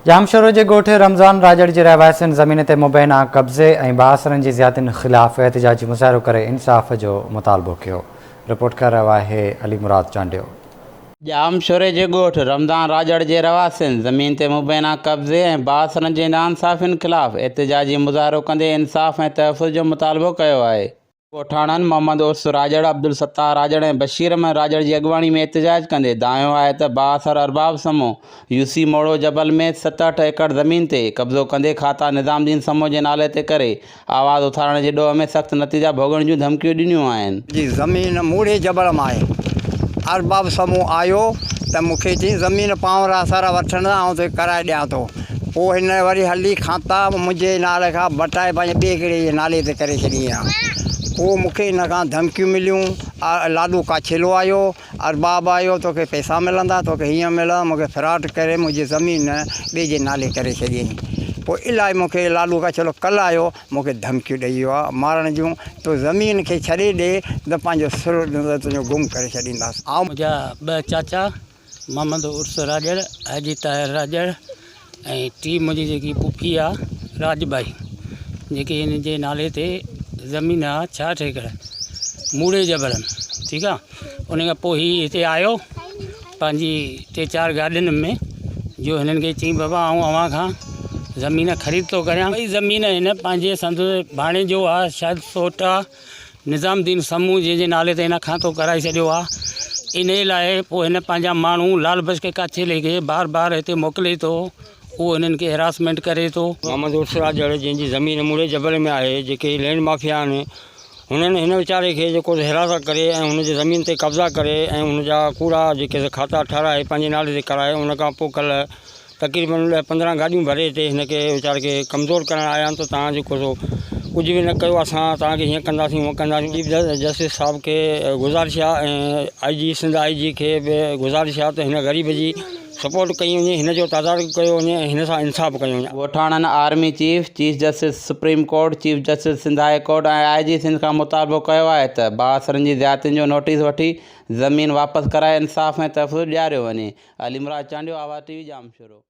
जामशोरो के ॻोठ रमज़ान राजड़ के रहवासियुनि ज़मीन ते मुबैना कब्ज़े ऐं बासरनि जी ज़्यादतियुनि ख़िलाफ़ एहतिजाजी मुज़ाहिरो करे इंसाफ़ जो मुतालबो कियो। रिपोर्ट कर रहा है अली मुराद चांडियो। जामशोरे के ॻोठ रमज़ान राजड़ के रहवासियुनि ज़मीन ते मुबैना कब्ज़े ऐं बासरनि जे नाइंसाफ़ियुनि ख़िलाफ़ एहतिजाजी मुज़ाहिरो कंदे इंसाफ़ ऐं तहफ़्फ़ुज़ जो मुतालबो कयो आहे। ॻोठाणनि मोहम्मद उर्स राजड़, अब्दुल सत्तार राजड़ ऐं बशीर अहमद राजड़ की अॻुवाणी में एहतिजाज कंदे दायो आहे त बासर अरबाब समूह यूसी मोड़ो जबल में 7-8 एकड़ ज़मीन ते कब्ज़ो कंदे खाता निज़ामुद्दीन समूह के नाले ते करे आवाज़ उथारण के ॾोह में सख़्त नतीजा भोगण जूं धमकियूं ॾिनियूं आहिनि। जी ज़मीन मूड़े जबल में आहे। अरबाब समूह आयो त मूंखे चई ज़मीन पावरा सारा वठंदा ऐं तो कराए ॾियां थो। पोइ हिन वरी हली खाता मुंहिंजे नाले खां बटाए पंहिंजे ॿिए किरे जे नाले ते करे छॾी आहे। पोइ मूंखे इन खां धमकियूं मिलियूं। लालू काछेलो आयो, अरबाब आयो, तोखे पैसा मिलंदा, तोखे हीअं मिलंदा, मूंखे फ्रॉड करे मुंहिंजी ज़मीन ॿिए जे नाले करे छॾियईं। पोइ इलाही मूंखे लालू काछेलो कल्ह आयो, मूंखे धमकियूं ॾेई वियो आहे मारण जूं। तो ज़मीन खे छॾे ॾे त पंहिंजो सिर तुंहिंजो गुम करे छॾींदासीं। मुंहिंजा ॿ चाचा मोहम्मद उर्स राजड़, हाजी ताहिर राजड़ ऐं टी मुंहिंजी जेकी पुफी आहे राजबाई, जेके इन जे नाले ते ज़मीन आहे 66 एकड़ मूड़े जबल में। ठीक आहे। उन खां पोइ हीउ हिते आयो पंहिंजी 3-4 गाॾियुनि में, जो हिननि खे चई बाबा आऊं अव्हां खां ज़मीन ख़रीद थो करियां। भई ज़मीन हिन पंहिंजे संदसि भाणे जो आहे, शायदि सोटा निज़ामुद्दीन समूह जे नाले ते हिन खातो कराए छॾियो आहे। इन लाइ पोइ हिन पंहिंजा माण्हू लाल बख्श के काछेले खे बार बार हिते मोकिले थो, उहो हिननि खे हेरासमेंट करे थो। मोहम्मद उर्स राजड़ जंहिंजी ज़मीन मूड़े जबल में आहे, जेके लैंड माफिया आहिनि, हुननि हिन वीचारे खे जेको हिरासा करे ऐं हुनजी ज़मीन ते कब्ज़ा करे ऐं हुनजा कूड़ा जेके खाता ठाराए पंहिंजे नाले ते कराए, उन खां पोइ कल्ह तक़रीबन 15 गाॾियूं भरे हिते हिनखे वीचारे खे कमज़ोर करणु आया आहिनि। त तव्हां जेको सो कुझु बि न कयो, असां तव्हांखे हीअं कंदासीं हूअं कंदासीं। चीफ जस्टिस साहब के गुज़ारिश आहे ऐं IG सिंध IG खे बि गुज़ारिश आहे त हिन ग़रीब जी सपोर्ट कई वञे, हिन जो तदारक कयो वञे ऐं हिन सां इंसाफ़ कयो वञे। ॻोठाणनि army chief justice supreme court, chief justice Sindh high court ऐं IG सिंध खां मुतालबो कयो आहे त बासरनि जी ज़्यादतियुनि जो नोटिस वठी ज़मीन वापसि कराए इंसाफ़ ऐं तहफ़्फ़ुज़ ॾियारियो वञे। अली मुराद चांडियो, आवाज़ TV जामशोरो।